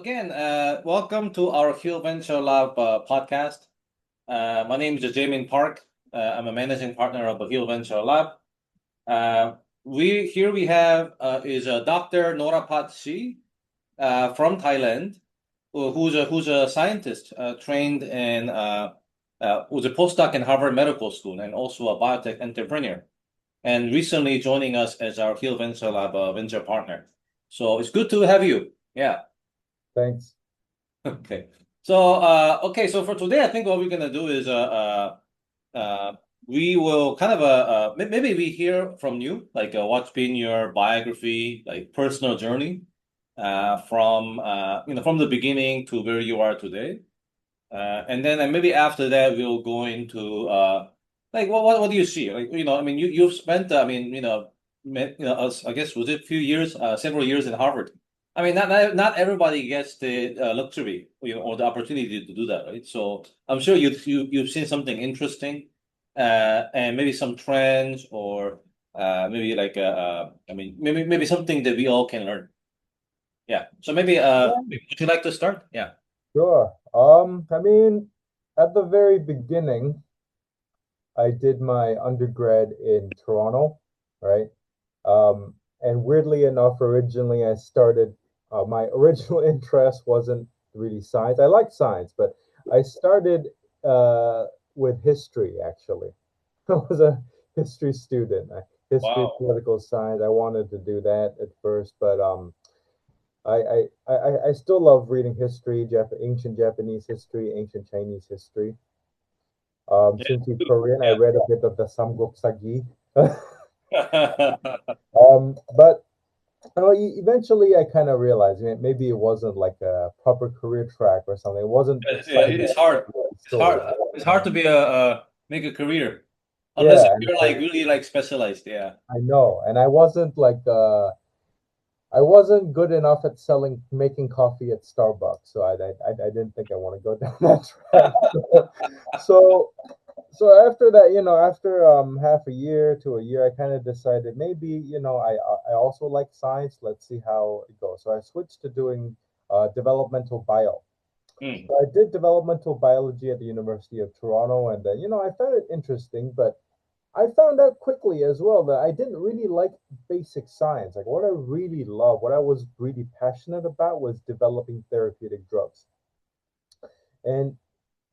again, welcome to our Hill Venture Lab podcast. My name is Jaemin Park. I'm a managing partner of the Hill Venture Lab. We have is Dr. Norrapat Shih from Thailand, who's a scientist trained in who's a postdoc in Harvard Medical School and also a biotech entrepreneur, and recently joining us as our Hill Venture Lab venture partner. So it's good to have you. Yeah. Thanks. Okay. So for today, I think what we're gonna do is we will kind of maybe we hear from you, like what's been your biography, like personal journey, from from the beginning to where you are today, and then maybe after that we'll go into like what do you see? Like I mean you've spent I guess was it a few years, several years in Harvard. I mean, not everybody gets the luxury, or the opportunity to do that, right? So I'm sure you've seen something interesting, and maybe some trends, or maybe like I mean, maybe something that we all can learn. Yeah. So maybe Yeah, would you like to start? Yeah. sure. I mean, at the very beginning, I did my undergrad in Toronto, right? And weirdly enough, originally I started, my original interest wasn't really science. I like science, but I started with history, actually. I was a history student, history, Wow. political science. I wanted to do that at first, but I still love reading history, ancient Japanese history, ancient Chinese history. Since you're Korean, I read a bit of the Samguk Sagi. Yeah. But eventually I kind of realized maybe it wasn't like a proper career track or something. It wasn't Yeah, exciting it's hard. It's story. hard. It's hard to be a make a career unless Yeah, and you're like really like specialized. Yeah. I know, and I wasn't good enough at making coffee at Starbucks, so I didn't think I want to go down that track. So so after that, after half a year to a year, I kind of decided maybe I also like science. Let's see how it goes. So I switched to doing developmental bio. Mm. So I did developmental biology at the University of Toronto, and I found it interesting, but I found out quickly as well that I didn't really like basic science. Like what I really love, what I was really passionate about was developing therapeutic drugs. And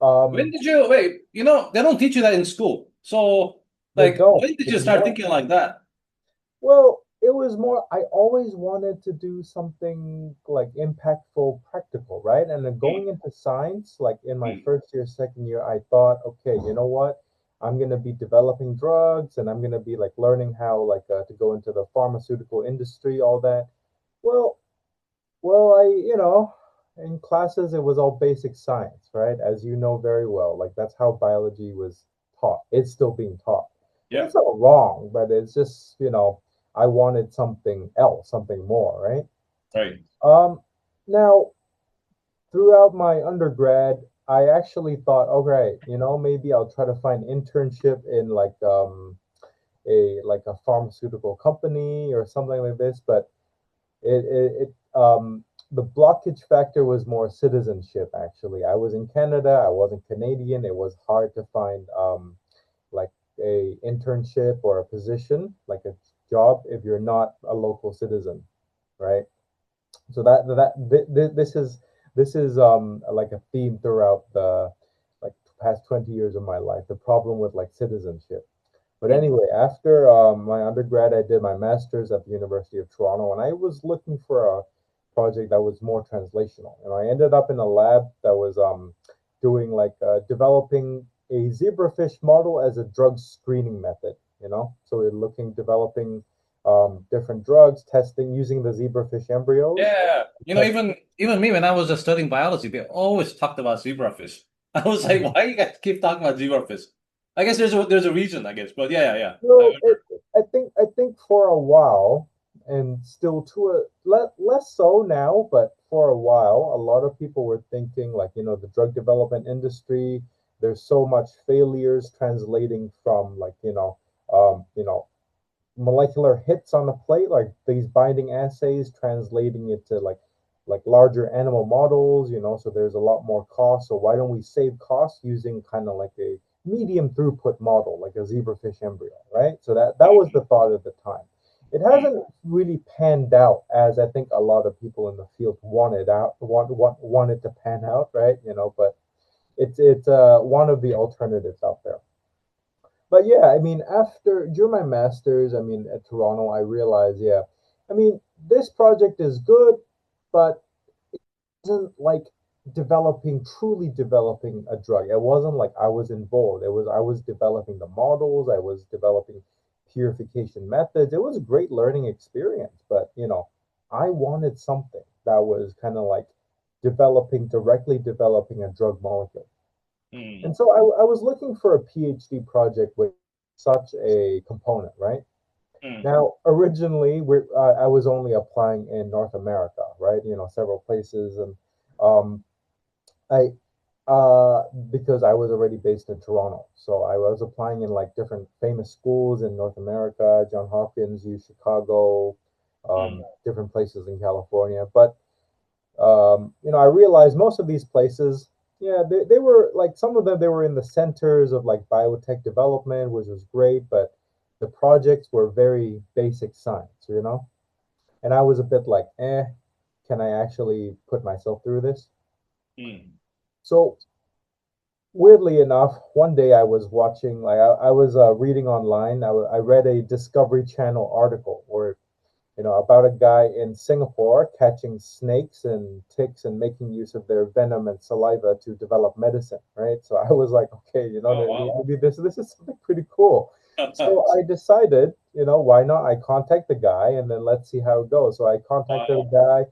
When um, did you wait? They don't teach you that in school. So, they like, don't. when did you It's start more thinking like that? Well, it was more, I always wanted to do something like impactful, practical, right? And then Mm, going into science, like in my mm. first year, second year, I thought, okay, you know what? I'm going to be developing drugs and I'm going to be like learning how to go into the pharmaceutical industry, all that. Well, well, in classes, it was all basic science, right? As you know very well, like that's how biology was taught. It's still being taught. And Yeah. it's not wrong, but it's just, I wanted something else, something more, right? Right. Um, Now, throughout my undergrad, I actually thought, okay, maybe I'll try to find internship in like a pharmaceutical company or something like this, but it the blockage factor was more citizenship. Actually, I was in Canada, I wasn't Canadian. It was hard to find like a internship or a position, like a job, if you're not a local citizen, right? So this is like a theme throughout the like past 20 years of my life, the problem with like citizenship. But Mm. anyway, after my undergrad, I did my master's at the University of Toronto, and I was looking for a project that was more translational. And I ended up in a lab that was doing developing a zebrafish model as a drug screening method. So we're developing different drugs, testing using the zebrafish embryos. Yeah. Test. Even me when I was studying biology, they always talked about zebrafish. I was like, why you guys keep talking about zebrafish? I guess there's a reason, I guess. But yeah. I Well, remember. I think for a while, and still to less so now, but for a while, a lot of people were thinking like, the drug development industry, there's so much failures translating from molecular hits on the plate, like these binding assays translating it to like like larger animal models, so there's a lot more cost. So why don't we save costs using kind of like a medium throughput model, like a zebrafish embryo, right? So that was the thought at the time. It Mm. hasn't really panned out as I think a lot of people in the field wanted to pan out, right? But it's one of the alternatives out there. But yeah, I mean, after during my masters, I mean, at Toronto, I realized, yeah, I mean, this project is good, but wasn't like truly developing a drug. It wasn't like I was involved. I was developing the models, I was developing purification methods. It was a great learning experience, but I wanted something that was kind of like directly developing a drug molecule. And Mm. so I was looking for a PhD project with such a component, right? Mm. Now, originally, I was only applying in North America, right? Several places, and um, I because I was already based in Toronto, so I was applying in like different famous schools in North America, John Hopkins, U Chicago, Mm. different places in California. But I realized most of these places, yeah, they were like some of them, they were in the centers of like biotech development, which was great, but the projects were very basic science. And I was a bit like, can I actually put myself through this? Mm. So weirdly enough, one day I was watching, like I was reading online. I read a Discovery Channel article where about a guy in Singapore catching snakes and ticks and making use of their venom and saliva to develop medicine, right? So I was like, okay, Oh, wow. maybe this is something pretty cool. So I decided, why not? I contact the guy and then let's see how it goes. So I contacted the Wow.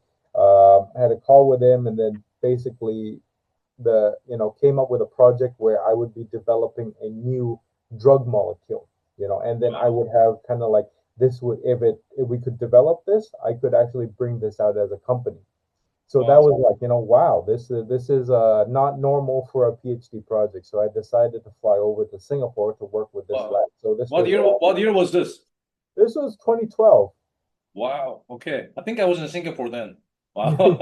guy, had a call with him, and then basically came up with a project where I would be developing a new drug molecule, and then I Wow. would have kind of like this would if we could develop this, I could actually bring this out as a company. So that Wow. was like, wow, this is not normal for a PhD project. So I decided to fly over to Singapore to work with this Wow. lab. So What year was this? this was 2012. Wow. Okay. I think I was in Singapore then. Wow.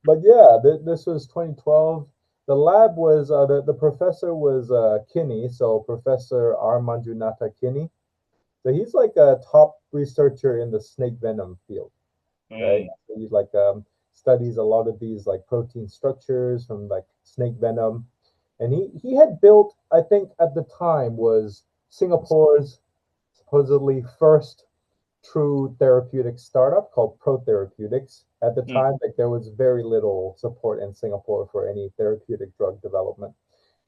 But yeah, this was 2012. The lab was the professor was Kinney, so Professor R. Manjunatha Kinney. So he's like a top researcher in the snake venom field, right? Mm. So he like studies a lot of these like protein structures from like snake venom, and he had built, I think at the time, was Singapore's supposedly first true therapeutic startup called Pro Therapeutics. At the Mm. time, like there was very little support in Singapore for any therapeutic drug development.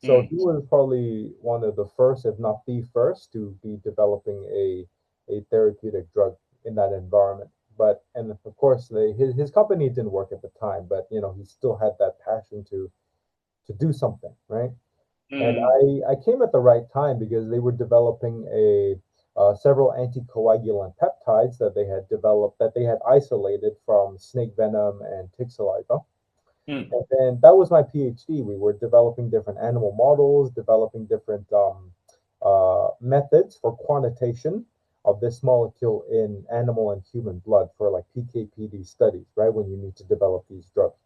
So Mm. he was probably one of the first, if not the first, to be developing a therapeutic drug in that environment. But and of course, his company didn't work at the time, but he still had that passion to do something, right? And Mm. I came at the right time because they were developing a several anticoagulant peptides that they had developed that they had isolated from snake venom and tick saliva. Mm. And then that was my PhD. We were developing different animal models, developing different methods for quantitation of this molecule in animal and human blood for like PKPD studies, right? When you need to develop these drugs.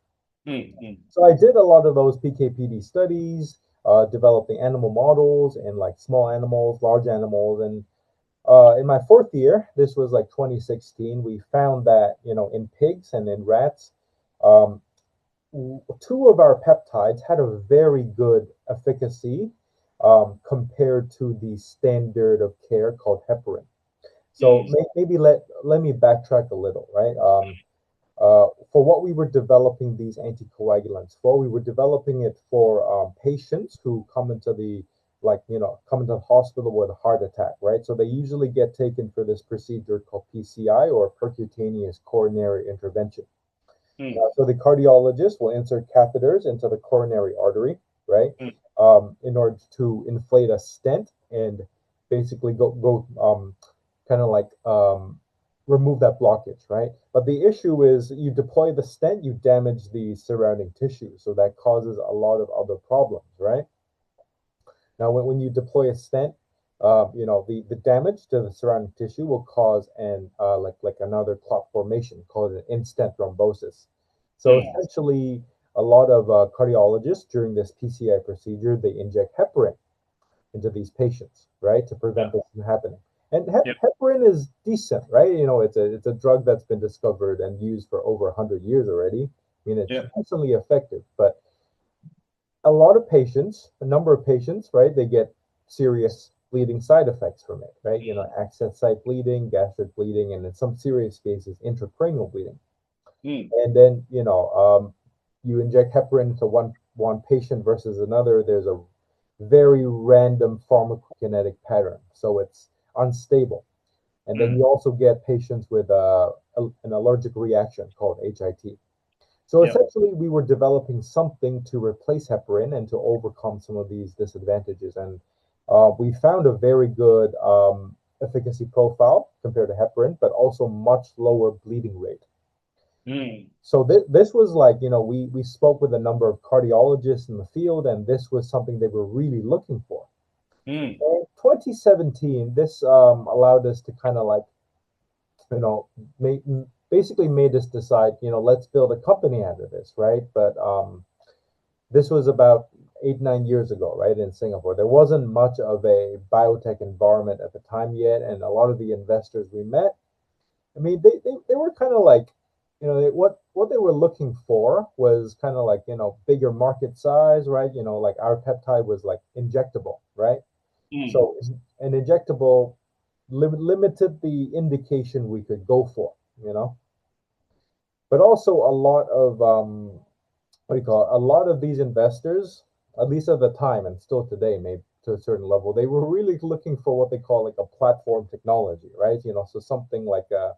Mm. Mm. So I did a lot of those PKPD studies, developing animal models and like small animals, large animals. And in my fourth year, this was like 2016, we found that, in pigs and in rats, um, two of our peptides had a very good efficacy compared to the standard of care called heparin. So Mm. maybe let me backtrack a little, right? For what we were developing these anticoagulants for, we were developing it for patients who come into the come into the hospital with a heart attack, right? So they usually get taken for this procedure called PCI or percutaneous coronary intervention. Mm. So the cardiologist will insert catheters into the coronary artery, right, Mm. in order to inflate a stent and basically go kind of like remove that blockage, right? But the issue is you deploy the stent, you damage the surrounding tissue, so that causes a lot of other problems, right? Now, when you deploy a stent, the damage to the surrounding tissue will cause an like another clot formation called an in-stent thrombosis. So Mm. essentially, a lot of cardiologists during this PCI procedure, they inject heparin into these patients, right, to Yeah. prevent this from happening. And Yep. heparin is decent, right? It's a drug that's been discovered and used for over 100 years already. I mean, it's Yep. decently effective, but a lot of patients, a number of patients, right, they get serious bleeding side effects from it, right? Access site bleeding, gastric bleeding, and in some serious cases, intracranial bleeding. Mm. And then, you inject heparin into one patient versus another. There's a very random pharmacokinetic pattern, so it's unstable. And then Mm. you also get patients with an allergic reaction called HIT. So Yep. essentially, we were developing something to replace heparin and to overcome some of these disadvantages. And we found a very good efficacy profile compared to heparin, but also much lower bleeding rate. Mm. So this was like, we spoke with a number of cardiologists in the field, and this was something they were really looking for. Mm. In 2017, this allowed us to kind of like, you know, make, basically made us decide, let's build a company out of this, right? But this was about 8, 9 years ago, right, in Singapore. There wasn't much of a biotech environment at the time yet, and a lot of the investors we met, I mean, they were kind of like, what they were looking for was kind of like, bigger market size, right? Like our peptide was like injectable, right? Mm. So an injectable limited the indication we could go for, you know. But also a lot of what do you call it? A lot of these investors, at least at the time and still today, maybe to a certain level, they were really looking for what they call like a platform technology, right? So something like a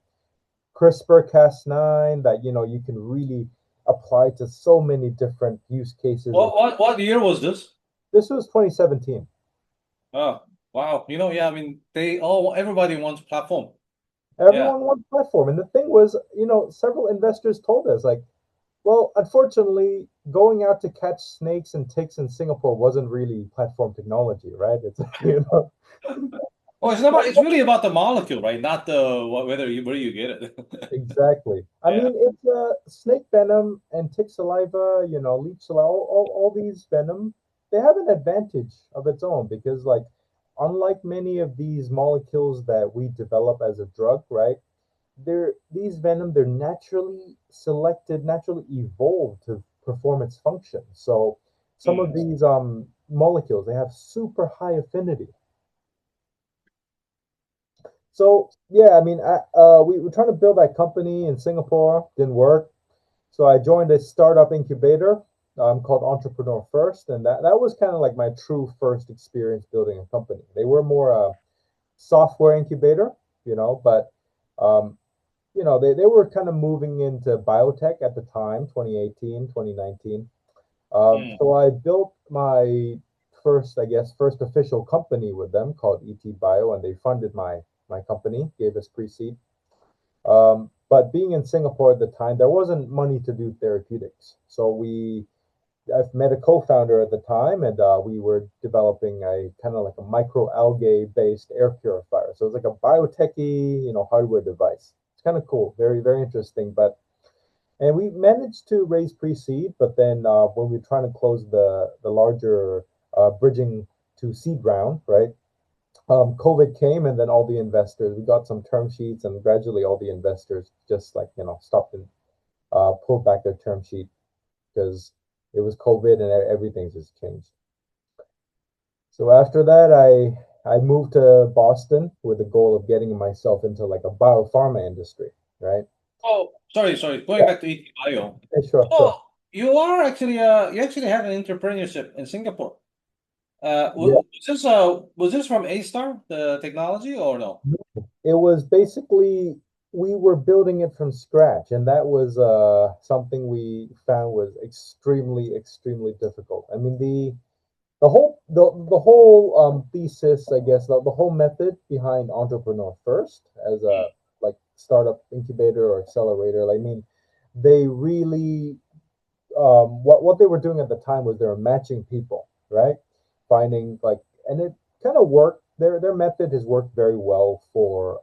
CRISPR-Cas9 that you can really apply to so many different use cases. And What year was this? this was 2017. Oh, wow. Yeah, I mean, everybody wants platform. Yeah. Everyone wanted platform, and the thing was, several investors told us like, well, unfortunately, going out to catch snakes and ticks in Singapore wasn't really platform technology, right? It's Oh, it's really about the molecule, right? Not where you get it. exactly. I Yeah. mean, it's snake venom and tick saliva, leech saliva, all these venom, they have an advantage of its own because, like, unlike many of these molecules that we develop as a drug, right? These venom, they're naturally selected, naturally evolved to perform its function. So some of Mm. these molecules, they have super high affinity. So yeah, I mean, we were trying to build that company in Singapore, didn't work. So I joined a startup incubator called Entrepreneur First, and that was kind of like my true first experience building a company. They were more a software incubator, but um, they were kind of moving into biotech at the time, 2018, 2019. Mm. So I built my first, I guess, first official company with them called ET Bio, and they funded my company, gave us pre-seed. But being in Singapore at the time, there wasn't money to do therapeutics. So I've met a co-founder at the time, and we were developing a kind of like a microalgae based air purifier. So it's like a biotechy, hardware device. It's kind of cool, very, very interesting. And we managed to raise pre-seed, but then when we were trying to close the larger bridging to seed round, right? COVID came, and then all the investors, we got some term sheets, and gradually all the investors just like stopped and pulled back their term sheet because it was COVID and everything's just changed. So after that, I moved to Boston with the goal of getting myself into like a biopharma industry, right? Oh, sorry. Going Yeah, back to ET Bio. sure, sure. Oh, you actually have an entrepreneurship in Singapore. Yeah, Was this from A-Star, the technology, or no? it was basically we were building it from scratch, and that was something we found was extremely, extremely difficult. I mean, the whole thesis, I guess, the whole method behind Entrepreneur First as a like startup incubator or accelerator. I mean, they really what they were doing at the time was they were matching people, right? Finding like, and it kind of worked their method has worked very well for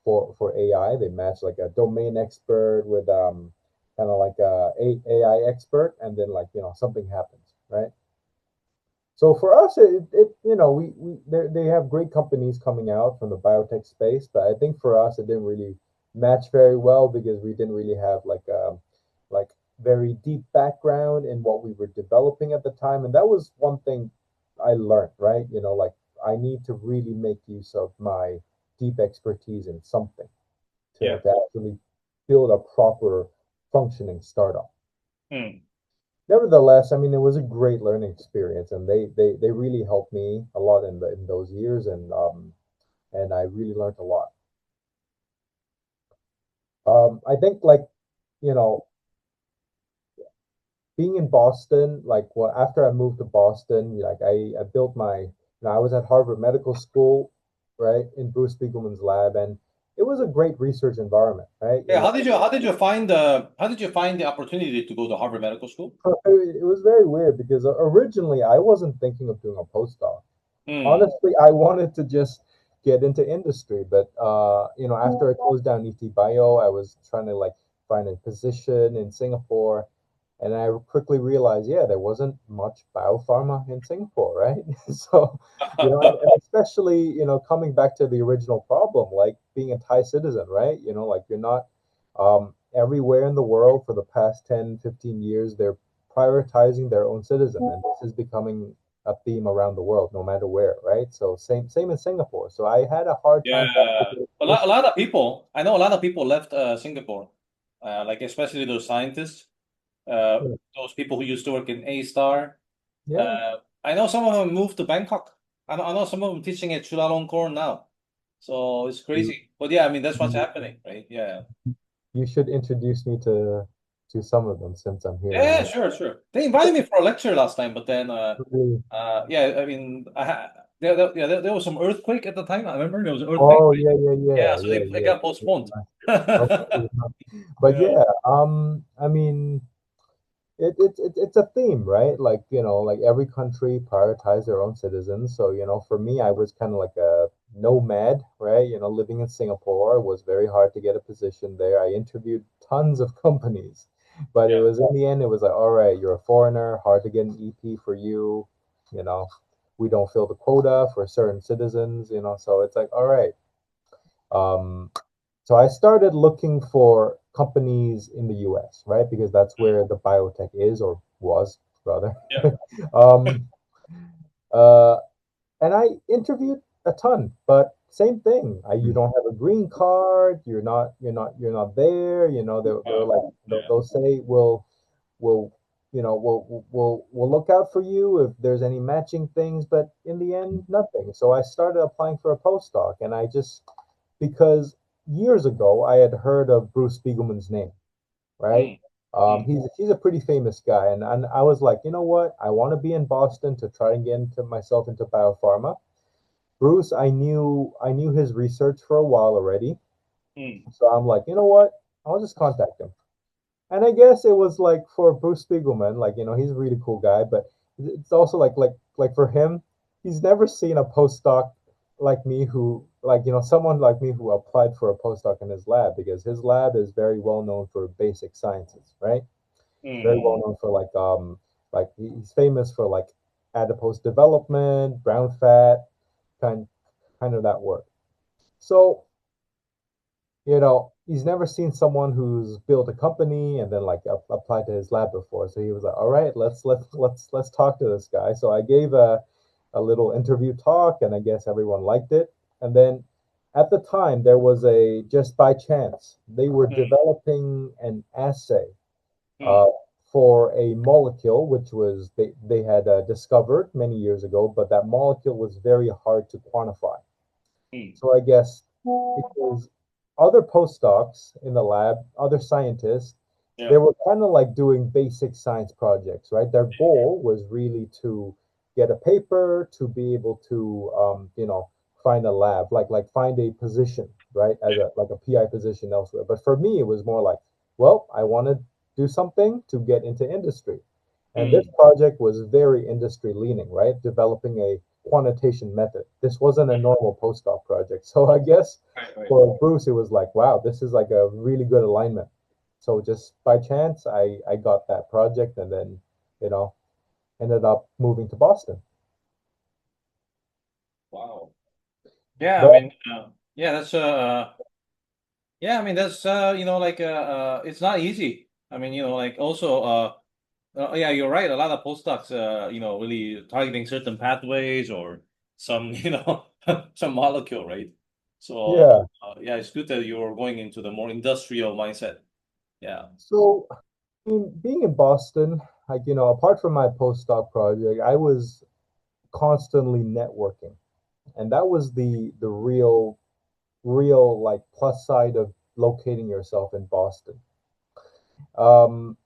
AI. They match like a domain expert with kind of like a AI expert, and then like something happens, right? So for us, it they have great companies coming out from the biotech space, but I think for us it didn't really match very well because we didn't really have like very deep background in what we were developing at the time, and that was one thing I learned, right? Like I need to really make use of my deep expertise in something Yeah. to actually build a proper functioning startup. Mm. Nevertheless, I mean, it was a great learning experience, and they really helped me a lot in those years, and I really learned a lot. I think like you know being in Boston, like well, after I moved to Boston, like I built I was at Harvard Medical School, right, in Bruce Spiegelman's lab, and it was a great research environment, right? Yeah, how did you find the opportunity to go to Harvard Medical School? It was very weird because originally I wasn't thinking of doing a postdoc. Mm. Honestly, I wanted to just get into industry, but after I closed down ET Bio, I was trying to like find a position in Singapore, and I quickly realized, yeah, there wasn't much biopharma in Singapore, right? So, and especially, coming back to the original problem, like being a Thai citizen, right? Like you're not everywhere in the world for the past 10, 15 years, they're prioritizing their own citizen, and this is becoming a theme around the world, no matter where, right? So same in Singapore. So I had a hard time Yeah, pushing. a lot of people. I know a lot of people left Singapore, like especially those scientists, those people who used to work in A-Star. Yeah, I know some of them moved to Bangkok. I know some of them teaching at Chulalongkorn now. So it's you, crazy. But yeah, I mean that's what's happening, right? Yeah. you should introduce me to some of them since I'm here Yeah, now. sure, sure. They invited me for a lecture last time, but then Really? yeah, I mean there was some earthquake at the time. I remember there was an earthquake. Oh yeah, yeah, Yeah, yeah, so yeah, they yeah. got postponed. Okay. But Yeah. yeah, I mean, it's a theme, right? Like, like every country prioritize their own citizens. So, for me, I was kind of like a nomad, right? Living in Singapore, it was very hard to get a position there. I interviewed tons of companies, but it Yeah. was in the end, it was like, all right, you're a foreigner, hard to get an EP for you, you know, we don't fill the quota for certain citizens, so it's like, all right. Um, so I started looking for companies in the US, right? Because that's where the biotech is or was rather. Yeah. um, uh, and I interviewed a ton, but same thing. You don't have a green card. You're not there. They're like Yeah. they'll say we'll we'll look out for you if there's any matching things, but in the end, nothing. So I started applying for a postdoc, and I just because years ago I had heard of Bruce Spiegelman's name, right? Mm, mm, He's a pretty famous guy, and I was like, you know what? I want to be in Boston to try and get into myself into biopharma. Bruce, I knew his research for a while already, mm, so I'm like, you know what? I'll just contact him. And I guess it was like for Bruce Spiegelman, like he's a really cool guy, but it's also like for him, he's never seen a postdoc like me who like someone like me who applied for a postdoc in his lab because his lab is very well known for basic sciences, right? Very well mm, known for like he's famous for like adipose development, brown fat, kind kind of that work. So he's never seen someone who's built a company and then like applied to his lab before. So he was like, "All right, let's talk to this guy." So I gave a little interview talk, and I guess everyone liked it. And then at the time, there was a just by chance they were mm, developing an assay uh, mm, for a molecule which was they had discovered many years ago, but that molecule was very hard to quantify. mm. So I guess because other postdocs in the lab, other scientists, they Yeah. were kind of like doing basic science projects, right? Their goal was really to get a paper to be able to, find a lab, like find a position, right, as a like a PI position elsewhere. But for me, it was more like, well, I want to do something to get into industry, and this Mm, project was very industry leaning, right? Developing quantitation method. This wasn't a normal postdoc project. So I guess Right, right. for Bruce, it was like, wow, this is like a really good alignment. So just by chance, I got that project and then, you know, ended up moving to Boston. Wow. Yeah, I But mean, yeah, that's yeah, I mean that's like it's not easy. I mean, like also yeah, you're right. A lot of postdocs really targeting certain pathways or some, some molecule, right? So yeah, yeah, it's good that you're going into the more industrial mindset. Yeah. so being in Boston, like, apart from my postdoc project, I was constantly networking. And that was the real like plus side of locating yourself in Boston. Um,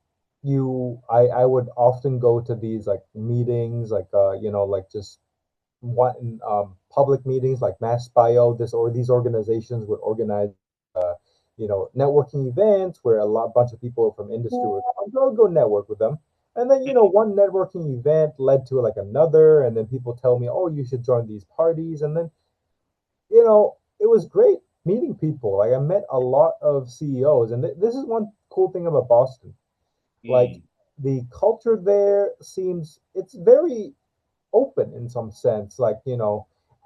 I would often go to these like meetings, like like just one public meetings like Mass Bio, this or these organizations would organize networking events where a bunch of people from industry would come. So I would go network with them. And then, one networking event led to like another, and then people tell me, oh, you should join these parties. And then, it was great meeting people. Like I met a lot of CEOs, and this is one cool thing about Boston. Like Mm. the culture there seems it's very open in some sense. Like,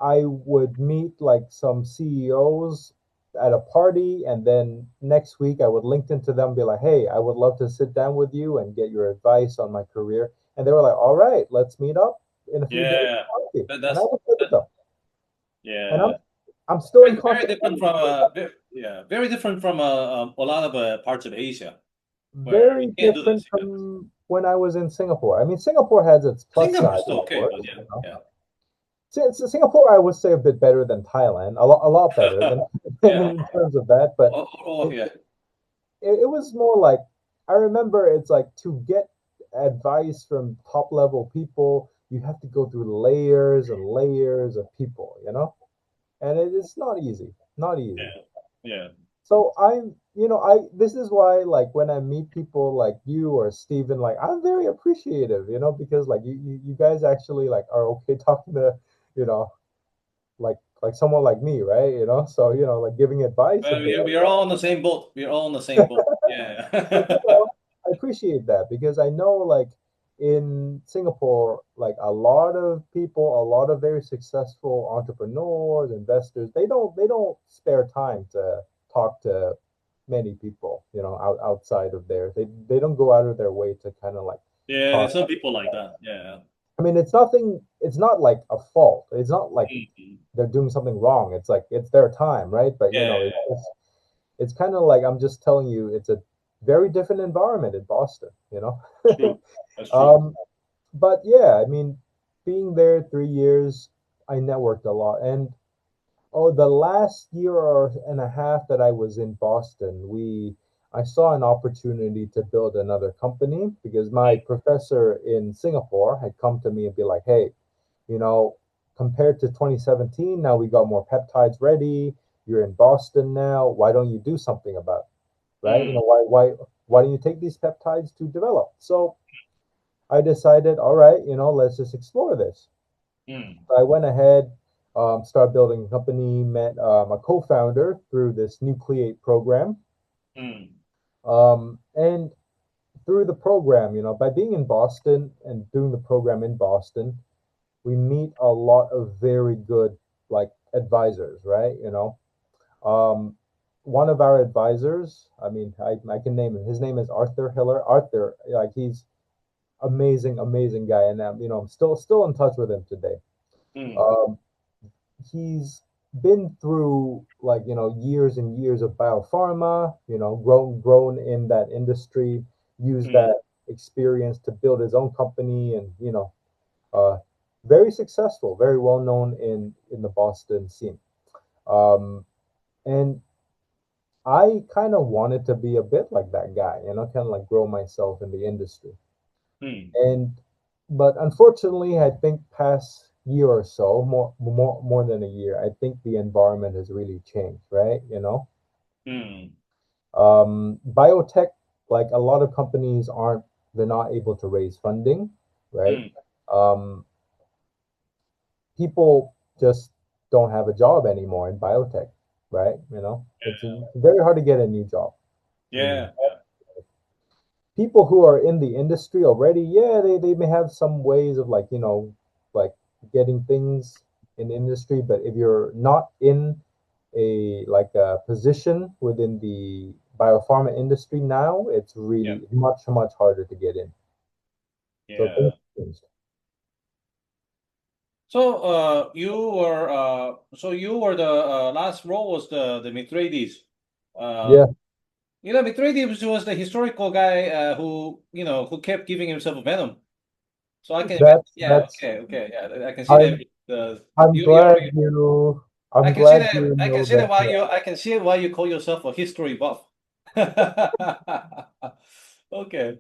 I would meet like some CEOs at a party, and then next week I would LinkedIn to them, be like, hey, I would love to sit down with you and get your advice on my career. And they were like, all right, let's meet up in a few days. Yeah. And I That's would go with that, them. And I'm yeah. I'm still in Very contact. different from yeah, very different from a lot of parts of Asia where we Very can't do different this. Yeah. from when I was in Singapore. I mean, Singapore has its plus Singapore side, is still of okay, but course. yeah, yeah. Singapore, I would say a bit better than Thailand, a lot better than Yeah. in terms of that. But Oh, it, yeah. it was more like I remember it's like to get advice from top level people, you have to go through layers and layers of people, and it is not easy, not easy. Yeah. Yeah. So I this is why like when I meet people like you or Steven, like I'm very appreciative, because like you guys actually like are okay talking to, you know, like someone like me, right? So like giving advice Well, and be like, we're all on the same boat. We're all on the same boat. but Yeah. I appreciate that because I know like in Singapore, like a lot of people, a lot of very successful entrepreneurs, investors, they don't spare time to talk to many people, outside of theirs. They don't go out of their way to kind of like Yeah, talk. there's some people like that. Yeah. I mean, it's not like a fault. It's not like Mhm. they're doing something wrong. It's like it's their time, right? But Yeah, it's kind of like I'm just telling you, it's a very different environment in Boston. true. That's true. um, but yeah, I mean, being there 3 years, I networked a lot. And oh, the last year or and a half that I was in Boston, I saw an opportunity to build another company because my professor in Singapore had come to me and be like, "Hey, you know, compared to 2017, now we got more peptides ready. You're in Boston now. Why don't you do something about it? Right? Mm, Why don't you take these peptides to develop?" So I decided, all right, let's just explore this. mm, I went ahead, started building a company, met a co-founder through this Nucleate program. mm, And through the program, by being in Boston and doing the program in Boston, we meet a lot of very good like advisors, right? Um, one of our advisors, I mean, I can name him. His name is Arthur Hiller. Arthur, like he's amazing, amazing guy, and I'm still in touch with him today. mm, Um, he's been through like years and years of biopharma, grown in that industry, used mm, that experience to build his own company, and uh, very successful, very well known in the Boston scene. And I kind of wanted to be a bit like that guy, kind of like grow myself in the industry. mm, And but unfortunately, I think past year or so, more than a year, I think the environment has really changed, right? mm, Biotech, like a lot of companies they're not able to raise funding, right? mm, Um, people just don't have a job anymore in biotech, right? It's very hard to get a new job. Yeah, yeah, People who are in the industry already, yeah, they may have some ways of like getting things in the industry, but if you're not in a position within the biopharma industry now, it's yeah, really much harder to get in. So things yeah. changed. So you were the last role was the Mithridates. Uh, Yeah, Mithridates was the historical guy who kept giving himself a venom. So I can imagine. Yeah, that's okay, okay, yeah, I can see that. I'm The I'm you glad you I I'm can see glad that. you I can know see that that. why Yeah. I can see why you call yourself a history buff. Okay.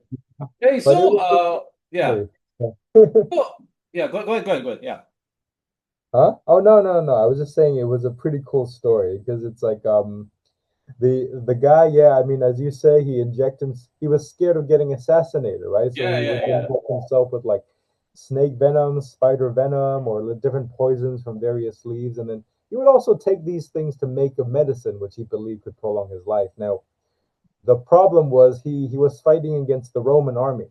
Hey, But it so was a yeah. good story. Oh, yeah, go ahead. Yeah. Huh? Oh, no. I was just saying it was a pretty cool story because it's like the guy, yeah, I mean, as you say, he was scared of getting assassinated, right? So Yeah, he yeah, would yeah. inject himself with like snake venom, spider venom, or different poisons from various leaves, and then he would also take these things to make a medicine which he believed could prolong his life. Now, the problem was he was fighting against the Roman army.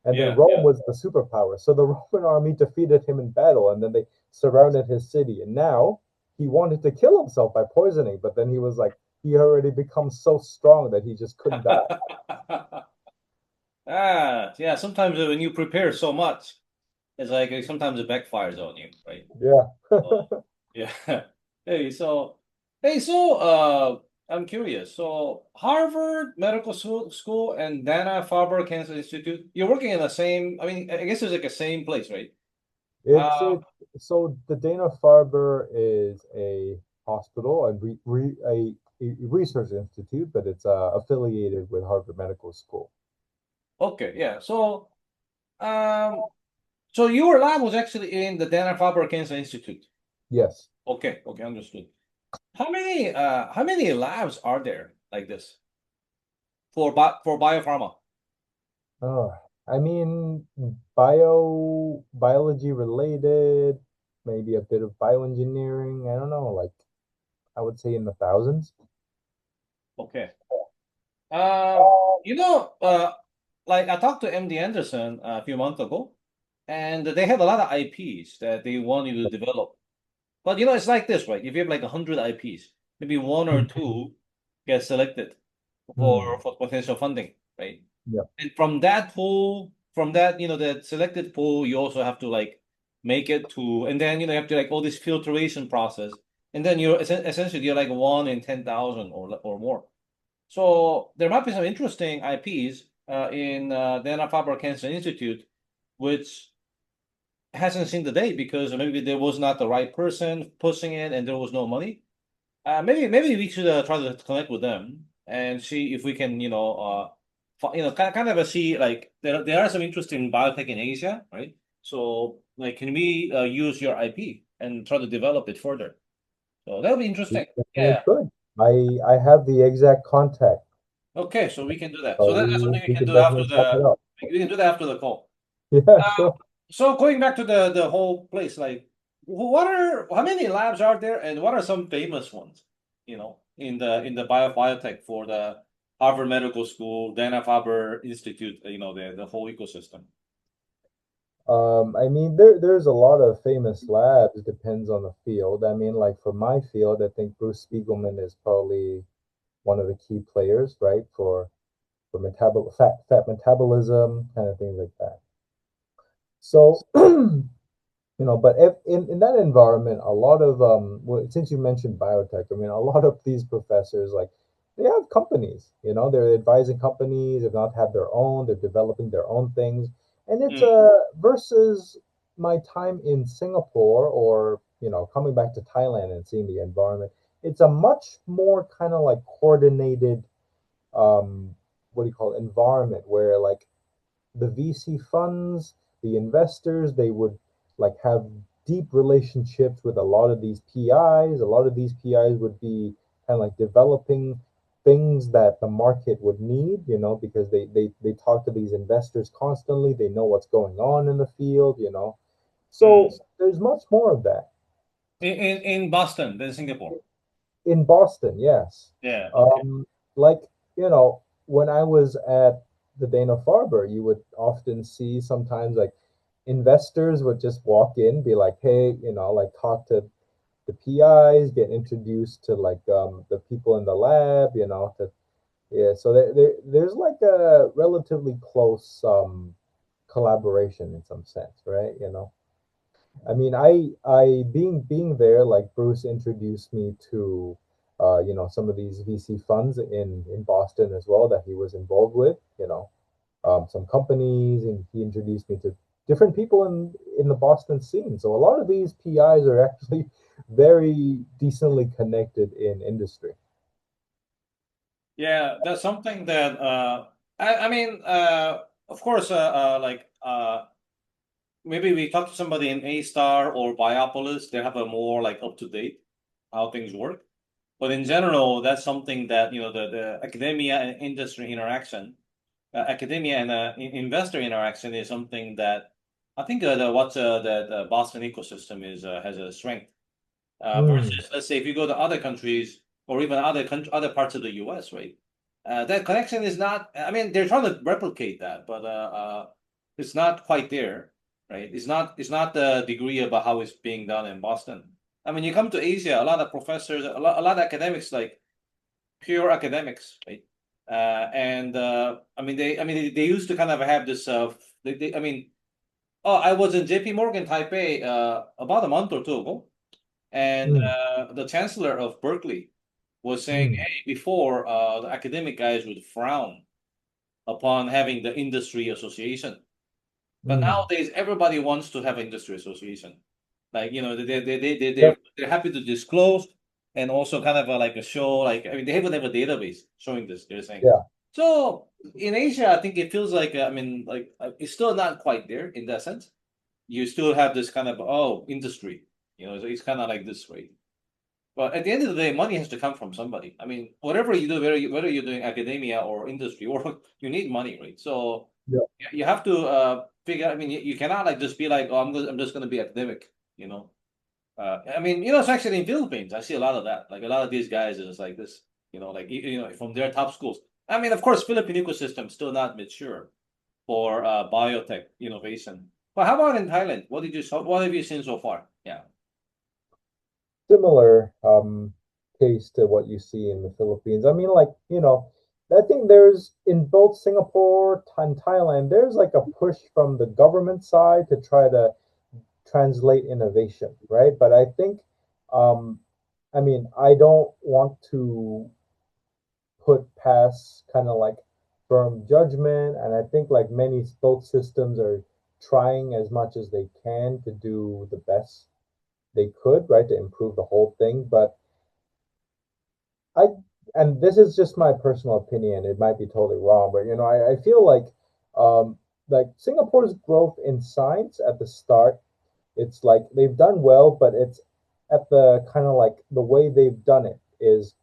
And then Yeah. Rome was the superpower. So the Roman army defeated him in battle and then they surrounded his city. And now he wanted to kill himself by poisoning, but then he was like, he already become so strong that he just couldn't die. Yeah. Sometimes when you prepare so much, it's like sometimes it backfires on you, right? Yeah. Oh, yeah. Hey, so I'm curious. So Harvard Medical School and Dana-Farber Cancer Institute, you're working in the same, I mean, I guess it's like the same place, right? it's Uh, it. So the Dana-Farber is a hospital and a research institute, but it's affiliated with Harvard Medical School. okay, yeah. Um, so your lab was actually in the Dana-Farber Cancer Institute. Yes. Okay, understood. How many labs are there like this for biopharma? Oh, I mean, biology related, maybe a bit of bioengineering. I don't know, like I would say in the thousands. Okay. Um, you know, like I talked to MD Anderson a few months ago, and they have a lot of IPs that they want you to develop. But it's like this, right? If you have like 100 IPs, maybe one or two get selected Hmm. for potential funding, right? Yeah. And from that pool, from that, that selected pool, you also have to like make it to, and then you have to like all this filtration process, and then essentially you're like one in 10,000 or more. So there might be some interesting IPs in Dana-Farber Cancer Institute, which hasn't seen the day because maybe there was not the right person pushing it and there was no money. Maybe we should try to connect with them and see if we can, kind of see like there are some interesting biotech in Asia, right? So like, can we use your IP and try to develop it further? So that'll be We interesting. definitely Yeah. could. I have the exact contact, Okay, so we can do that. so So that's something we we can can do after definitely set the it up. we can do that after the call. Yeah, Uh, sure. so going back to the whole place, like how many labs are there and what are some famous ones, in the biotech for the Harvard Medical School, Dana-Farber Institute, the whole ecosystem. I mean, there's a lot of famous labs. Depends on the field. I mean, like for my field, I think Bruce Spiegelman is probably one of the key players, right? For fat metabolism, kind of things like that. So, but if in that environment, a lot of well, since you mentioned biotech, I mean, a lot of these professors, like, they have companies, they're advising companies, if not have their own, they're developing their own things. And it's Mm, versus my time in Singapore or, coming back to Thailand and seeing the environment, it's a much more kind of like coordinated what do you call it, environment where like the VC funds, the investors, they would like have deep relationships with a lot of these PIs. A lot of these PIs would be kind of like developing things that the market would need, because they talk to these investors constantly. They know what's going on in the field. So there's much more of that. In Boston than Singapore. In Boston, yes. Yeah, okay. Um, like, when I was at the Dana-Farber, you would often see sometimes like investors would just walk in, be like, hey, like talk to the PIs, get introduced to like the people in the lab, yeah. So there's like a relatively close collaboration in some sense, right? I mean, I being there, like Bruce introduced me to, some of these VC funds in Boston as well that he was involved with, some companies, and he introduced me to different people in the Boston scene. So a lot of these PIs are actually very decently connected in industry. Yeah, that's something that I mean of course maybe we talk to somebody in A Star or Biopolis, they have a more like up to date how things work. But in general, that's something that the academia and industry interaction, academia and investor interaction is something that I think the Boston ecosystem is has a strength. Mm, Versus, let's say, if you go to other countries or even other parts of the U.S., right? That connection is not. I mean, they're trying to replicate that, but it's not quite there, right? It's not the degree about how it's being done in Boston. I mean, you come to Asia, a lot of professors, a lot of academics, like pure academics, right? And I mean, they used to kind of have this. I mean, oh, I was in J.P. Morgan, Taipei, about a month or two ago. And mm, the chancellor of Berkeley was saying, mm, hey, before the academic guys would frown upon having the industry association. But mm. nowadays, everybody wants to have an industry association. Like, Yep. they're happy to disclose and also kind of like a show, like, I mean, they even have a database showing this, they're saying. Yeah. So in Asia, I think it feels like, I mean, like, it's still not quite there in that sense. You still have this kind of, oh, industry, it's kind of like this way. But at the end of the day, money has to come from somebody. I mean, whatever you do, whether you're doing academia or industry, or you need money, right? So Yeah. you have to figure. I mean, you cannot like just be like, oh, I'm just going to be academic. I mean, especially in Philippines, I see a lot of that. Like a lot of these guys is like this. Like from their top schools. I mean, of course, Philippine ecosystem still not mature for biotech innovation. But how about in Thailand? What have you seen so far? Yeah. Similar case to what you see in the Philippines. I mean, like, I think there's in both Singapore and Thailand, there's like a push from the government side to try to translate innovation, right? But I think, um, I mean, I don't want to put past kind of like firm judgment, and I think like many both systems are trying as much as they can to do the best they could, right, to improve the whole thing. But I, and this is just my personal opinion, it might be totally wrong, but I feel like Singapore's growth in science at the start, it's like they've done well, but it's at the kind of like the way they've done it is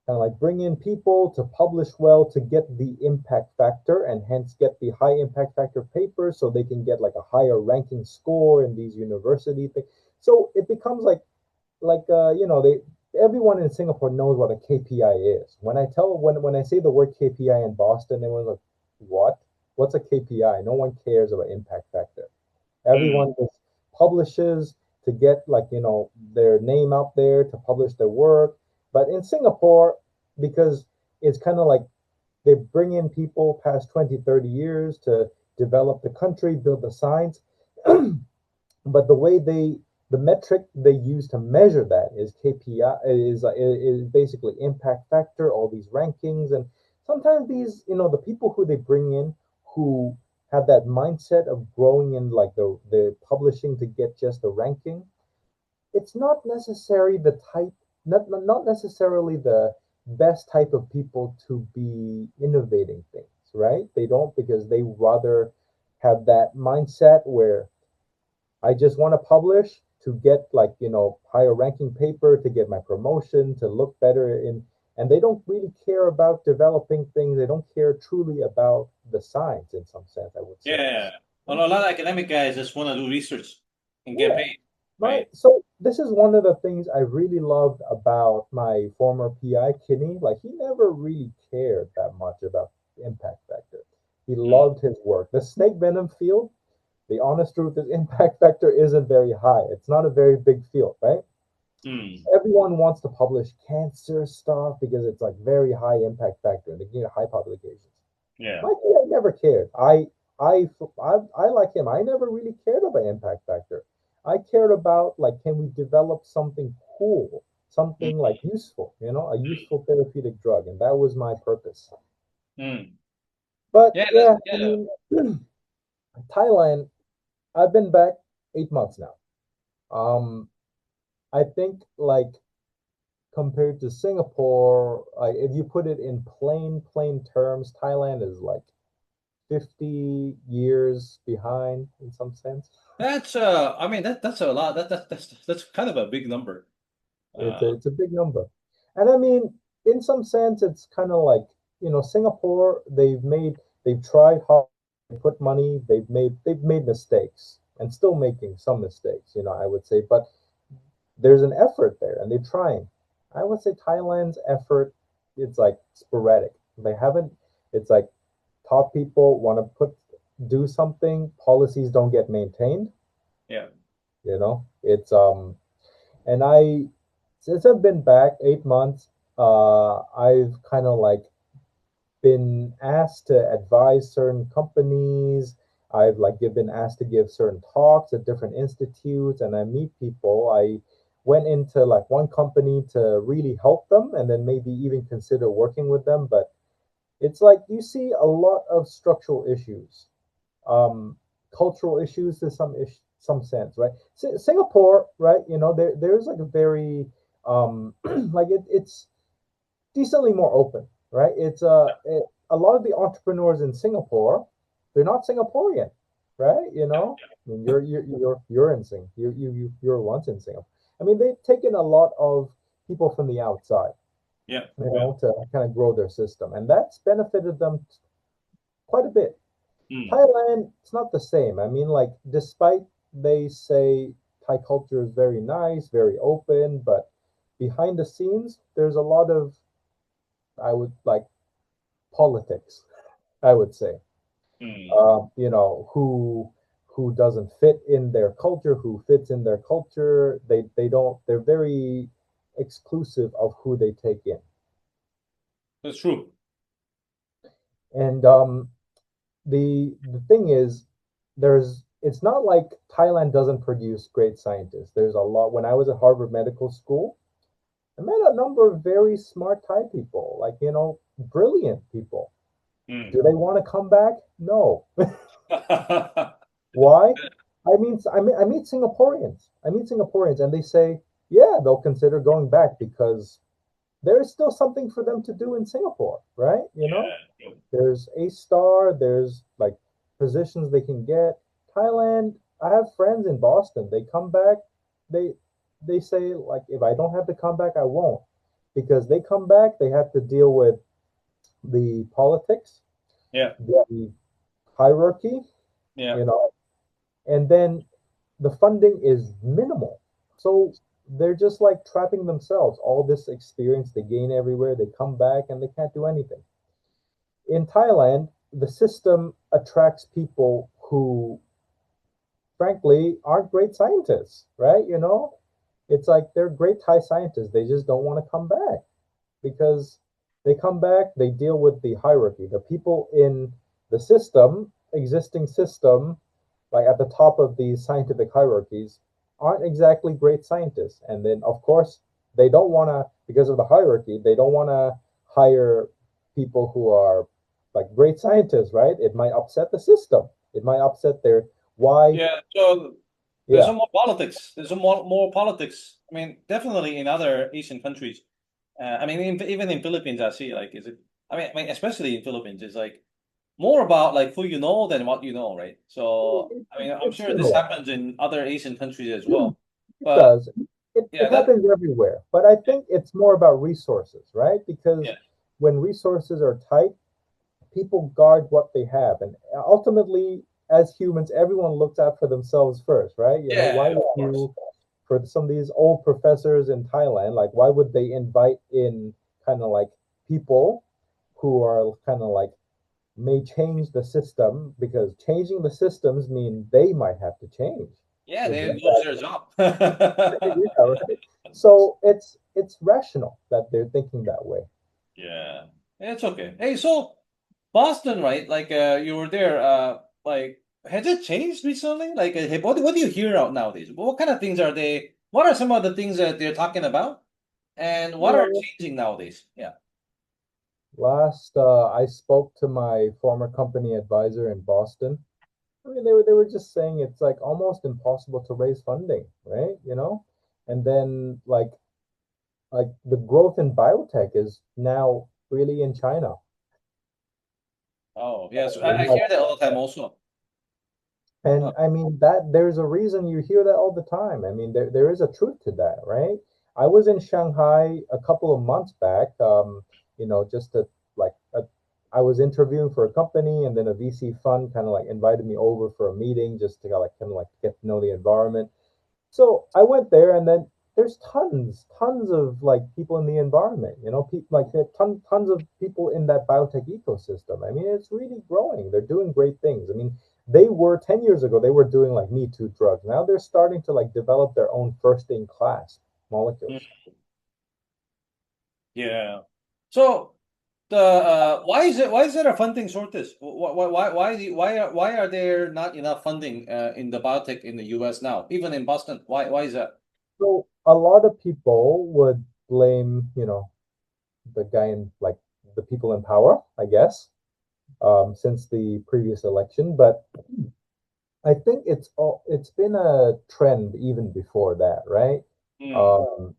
kind of like bring in people to publish well to get the impact factor and hence get the high impact factor papers so they can get like a higher ranking score in these university things. So it becomes like they everyone in Singapore knows what a KPI is. When I say the word KPI in Boston, everyone's like, what? What's a KPI? No one cares about impact factor. Mm. Everyone just publishes to get like their name out there to publish their work. But in Singapore, because it's kind of like they bring in people past 20, 30 years to develop the country, build the science, but the metric they use to measure that is KPI, is basically impact factor, all these rankings, and sometimes these the people who they bring in who have that mindset of growing in like the publishing to get just the ranking, it's not necessary the type not necessarily the best type of people to be innovating things, right? They don't, because they rather have that mindset where I just want to publish to get like, higher ranking paper, to get my promotion, to look better and they don't really care about developing things. They don't care truly about the science in some sense, I would say. Yeah. Well, a lot of academic guys just want to do research. and get Yeah. paid, right? So this is one of the things I really loved about my former PI, Kinney. Like he never really cared that much about impact factor. He Mm, loved his work. The snake venom field, the honest truth is impact factor isn't very high. It's not a very big field, right? mm, Everyone wants to publish cancer stuff because it's like very high impact factor and they get high publications. yeah. Mikey, I never cared. I like him. I never really cared about impact factor. I cared about like, can we develop something cool, Mm, something like useful, a useful therapeutic drug, and that was my purpose. mm. But Yeah, yeah, I yeah. mean, Thailand. I've been back 8 months now. I think like compared to Singapore, if you put it in plain terms, Thailand is like 50 years behind in some sense. That's I mean that's a lot. That's kind of a big number. It's a big number. And I mean, in some sense, it's kind of like, Singapore, they've tried hard, they put money, they've made mistakes and still making some mistakes, I would say, but there's an effort there and they're trying. I would say Thailand's effort, it's like sporadic. They haven't, it's like top people want to do something, policies don't get maintained, Yeah. it's, and since I've been back 8 months, I've kind of like been asked to advise certain companies. I've like been asked to give certain talks at different institutes, and I meet people. I went into like one company to really help them, and then maybe even consider working with them. But it's like you see a lot of structural issues, um, cultural issues to some sense, right? Singapore, right? There's like a very like it's decently more open, right? A lot of the entrepreneurs in Singapore, they're not Singaporean, right? I mean, you're in Sing, you're once in Singapore. I mean, they've taken a lot of people from the outside, Yeah. Yeah. to kind of grow their system, and that's benefited them quite a bit. Mm. Thailand, it's not the same. I mean, like, despite they say Thai culture is very nice, very open, but behind the scenes, there's a lot of, I would like, politics, I would say. Mm. Who doesn't fit in their culture, who fits in their culture. They don't. They're very exclusive of who they take in. That's true. And the thing is, it's not like Thailand doesn't produce great scientists. There's a lot. When I was at Harvard Medical School, I met a number of very smart Thai people, like brilliant people. Mm. Do they want to come back? No. Why? I meet Singaporeans. I meet Singaporeans, and they say, yeah, they'll consider going back because there is still something for them to do in Singapore, right? Yeah. There's A star, there's like positions they can get. Thailand, I have friends in Boston. They come back, they they say like, if I don't have to come back, I won't, because they come back, they have to deal with the politics, Yeah. the hierarchy, Yeah. you know, and then the funding is minimal. So they're just like trapping themselves. All this experience they gain everywhere, they come back and they can't do anything. In Thailand, the system attracts people who, frankly, aren't great scientists, right? It's like they're great Thai scientists. They just don't want to come back because they come back, they deal with the hierarchy. The people in the existing system, like at the top of these scientific hierarchies, aren't exactly great scientists. And then, of course, they don't want to, because of the hierarchy, they don't want to hire people who are like great scientists, right? It might upset the system. It might upset their why. Yeah. So there's Yeah, some more politics. There's some more politics. I mean, definitely in other Asian countries. I mean, even in Philippines, I see like, is it? I mean, especially in Philippines, it's like more about like who you know than what you know, right? So, I mean, I'm it's sure this similar. happens in other Asian countries as well. It But does. It yeah, that happens everywhere, but I think it's more about resources, right? Because yeah, when resources are tight, people guard what they have, and ultimately, as humans, everyone looks out for themselves first, right? Yeah, Why of would course. you, for some of these old professors in Thailand, like why would they invite in kind of like people who are kind of like may change the system, because changing the systems mean they might have to change Yeah, if they these lose their job. yeah, right. So it's rational that they're thinking that way. Yeah, it's okay. Hey, so Boston, right? Like, you were there. Like, has it changed recently? Like, hey, what do you hear out nowadays? What kind of things are they? What are some of the things that they're talking about, and what are Well, changing nowadays? Yeah. last I spoke to my former company advisor in Boston. I mean, they were just saying it's like almost impossible to raise funding, right? And then like the growth in biotech is now really in China. Oh, yes. They're I not. hear that all the time also. And Huh. I mean that there's a reason you hear that all the time. I mean, there is a truth to that, right? I was in Shanghai a couple of months back, just to like I was interviewing for a company, and then a VC fund kind of like invited me over for a meeting just to like kind of like get to know the environment. So I went there, and then there's tons of like people in the environment, people like there are tons of people in that biotech ecosystem. I mean, it's really growing. They're doing great things. I mean, they were 10 years ago, they were doing like Me Too drugs. Now they're starting to like develop their own first in class Mm, molecules. yeah. So the why is there a funding shortage? Why are there not enough funding in the biotech in the US now, even in Boston? Why is that? So a lot of people would blame, the guy in like the people in power, I guess, since the previous election. But I think it's been a trend even before that, right? Hmm. Um,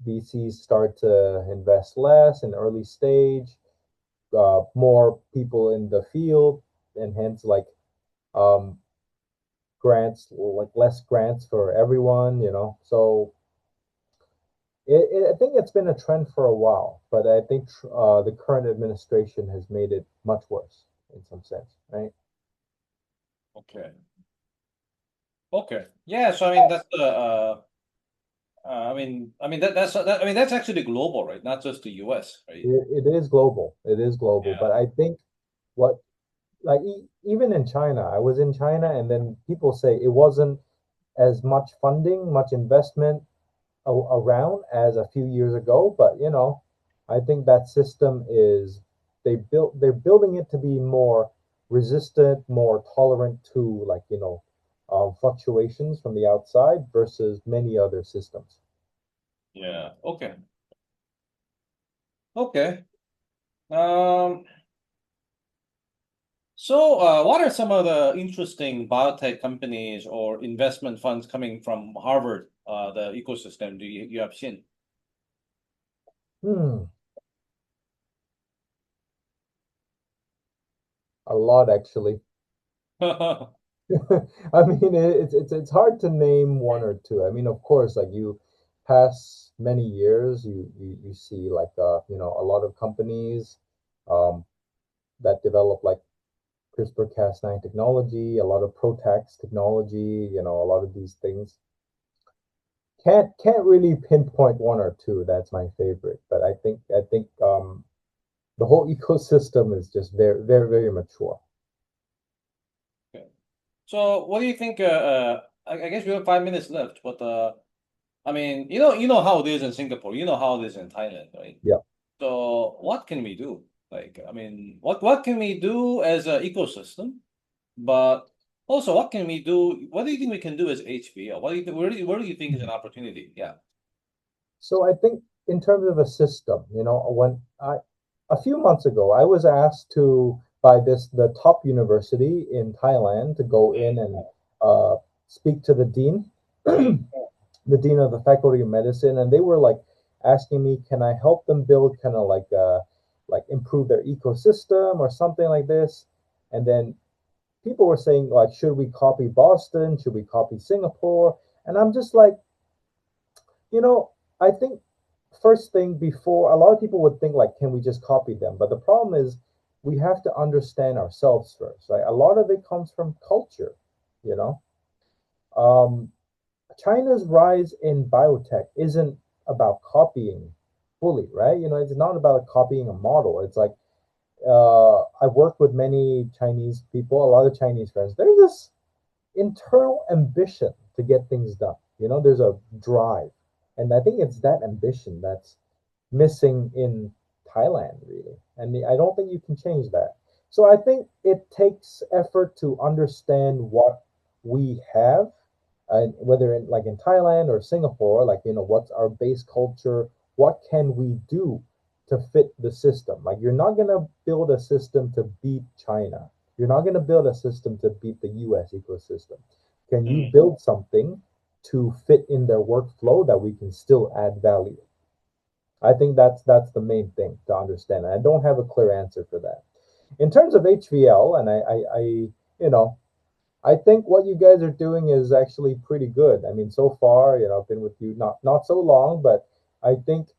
VCs start to invest less in early stage, more people in the field, and hence like um, grants, like less grants for everyone. So I think it's been a trend for a while, but I think the current administration has made it much worse in some sense, right? Okay. Okay. Yeah. So I mean that's the I mean that's actually global, right? Not just the US, right? It is global. It is global, Yeah. but I think what like even in China, I was in China, and then people say it wasn't as much funding, much investment around as a few years ago. But I think that system is they're building it to be more resistant, more tolerant to like fluctuations from the outside versus many other systems. Yeah. Okay. Okay. Um. So, what are some of the interesting biotech companies or investment funds coming from Harvard, the ecosystem? Do you have seen? Hmm, a lot actually. I mean, it's hard to name one or two. I mean, of course, like you pass many years, you see like a lot of companies um, that develop like CRISPR-Cas9 technology, a lot of PROTACs technology, a lot of these things. Can't really pinpoint one or two. That's my favorite, but I think the whole ecosystem is just very very very mature. Okay. So, what do you think? I guess we have 5 minutes left, but I mean, you know how it is in Singapore. You know how it is in Thailand, right? Yeah. So, what can we do? Like, I mean, what can we do as an ecosystem? But also, what can we do? What do you think we can do as HVL? What do you think? Where do you think is an opportunity? Yeah. So I think in terms of a system, when a few months ago I was asked to by the top university in Thailand to go in and uh, speak to the dean, Mm, the dean of the faculty of medicine, and they were like asking me, can I help them build kind of like improve their ecosystem or something like this? And then people were saying like, should we copy Boston? Should we copy Singapore? And I'm just like, you know, I think first thing before a lot of people would think like, can we just copy them? But the problem is we have to understand ourselves first. Like a lot of it comes from culture, you know. Um, China's rise in biotech isn't about copying fully, right? You know, it's not about copying a model. It's like I've worked with many Chinese people, a lot of Chinese friends. There's this internal ambition to get things done. You know, there's a drive. And I think it's that ambition that's missing in Thailand, really. And I don't think you can change that. So I think it takes effort to understand what we have, and whether in like in Thailand or Singapore, like what's our base culture, what can we do to fit the system? Like you're not gonna build a system to beat China. You're not gonna build a system to beat the US ecosystem. Can you Mm. build something to fit in their workflow that we can still add value? I think that's the main thing to understand. And I don't have a clear answer for that. In terms of HVL, and you know, I think what you guys are doing is actually pretty good. I mean, so far, I've been with you not so long, but I think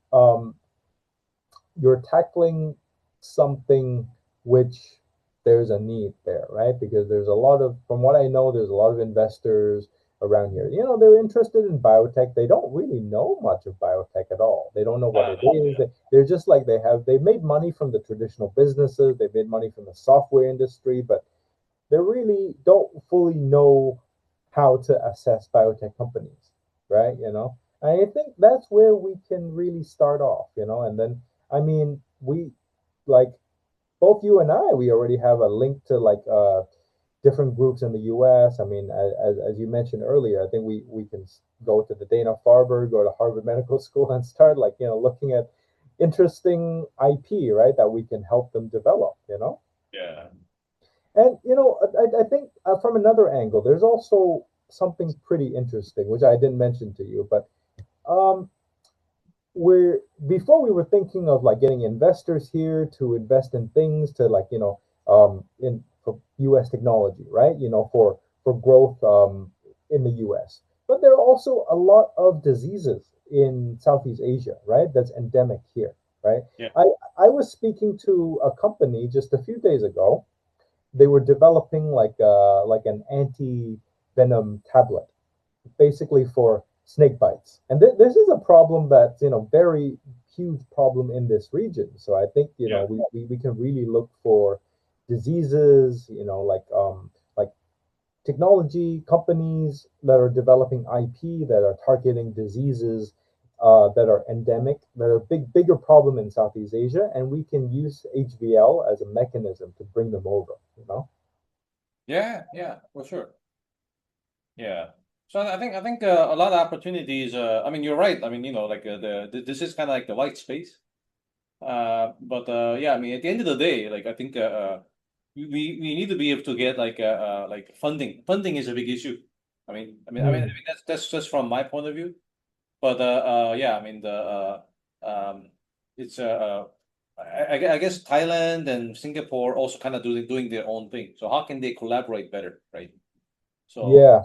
you're tackling something which there's a need there, right? Because there's a lot of, from what I know, there's a lot of investors around here. They're interested in biotech. They don't really know much of biotech at all. They don't know what it is. Yeah. They're just like they've made money from the traditional businesses. They've made money from the software industry, but they really don't fully know how to assess biotech companies, right? I think that's where we can really start off, and then, I mean, we like both you and we already have a link to like different groups in the US. I mean, as you mentioned earlier, I think we can go to the Dana-Farber, go to Harvard Medical School and start like, looking at interesting IP, right, that we can help them develop. Yeah. And I think from another angle, there's also something pretty interesting, which I didn't mention to you, but um, we're before we were thinking of like getting investors here to invest in things to like in for U.S. technology, right? For growth in the U.S. But there are also a lot of diseases in Southeast Asia, right? That's endemic here, right? Yeah. I I was speaking to a company just a few days ago. They were developing like an anti-venom tablet, basically for snake bites. And this is a problem that's very huge problem in this region. So I think Yeah. we can really look for diseases, like technology companies that are developing IP that are targeting diseases that are endemic, that are bigger problem in Southeast Asia, and we can use HVL as a mechanism to bring them over. Yeah. Yeah. For sure. Yeah. So I think a lot of opportunities. I mean, you're right. I mean, like this is kind of like the white space. But yeah, I mean, at the end of the day, like I think we need to be able to get like funding. Funding is a big issue. Mm. That's just from my point of view. But yeah, I mean it's I guess Thailand and Singapore also kind of doing their own thing. So how can they collaborate better, right? So Yeah,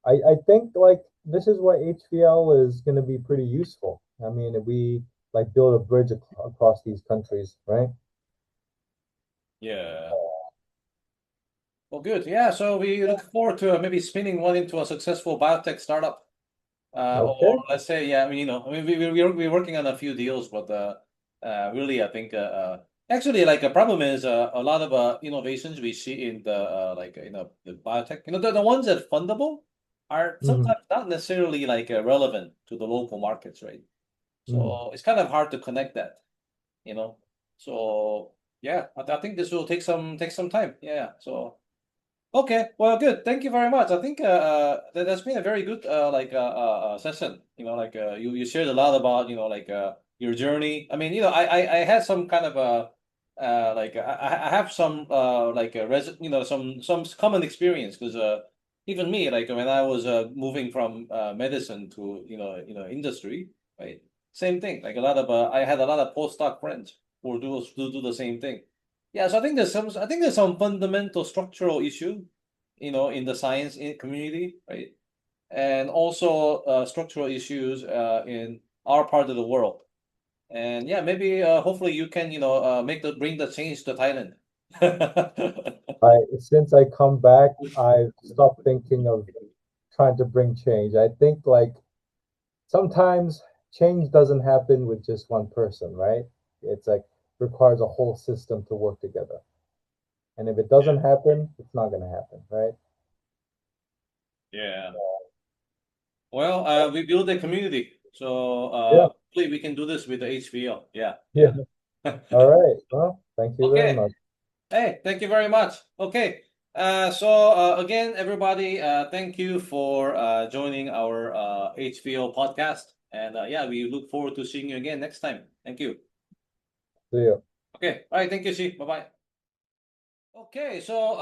I think like this is why HVL is going to be pretty useful. I mean, if we like build a bridge across these countries, right? yeah. Well, good. Yeah. So we look forward to maybe spinning one into a successful biotech startup. Or Okay. let's say, yeah, I mean, I mean, we're working on a few deals, but really, I think actually, like a problem is a lot of innovations we see in the the biotech. The ones that fundable are Hmm. sometimes not necessarily like relevant to the local markets, right? Hmm. So it's kind of hard to connect that, you know. So yeah, I think this will take some time. Yeah. So. Okay, well, good. Thank you very much. I think that's been a very good session. You shared a lot about your journey. I mean, I had some kind of I have some some common experience because even me, like when I was moving from medicine to industry, right? Same thing. Like a lot of I had a lot of postdoc friends who do the same thing. Yeah, so I think there's some fundamental structural issue, in the science community, right? And also structural issues in our part of the world. And yeah, maybe hopefully you can, bring the change to Thailand. Since I come back, I've stopped thinking of trying to bring change. I think like sometimes change doesn't happen with just one person, right? It's like requires a whole system to work together. And if it doesn't happen, it's not going to happen, right? Yeah. Well, we build a community, so Yeah, hopefully we can do this with the HVL. Yeah, yeah. yeah. All right. Well, thank you very Okay. much. Hey, thank you very much. Okay. Again, everybody, thank you for joining our HVL podcast. And yeah, we look forward to seeing you again next time. Thank you. See you. Okay. All right. Thank you, Shi. Bye bye. Okay. So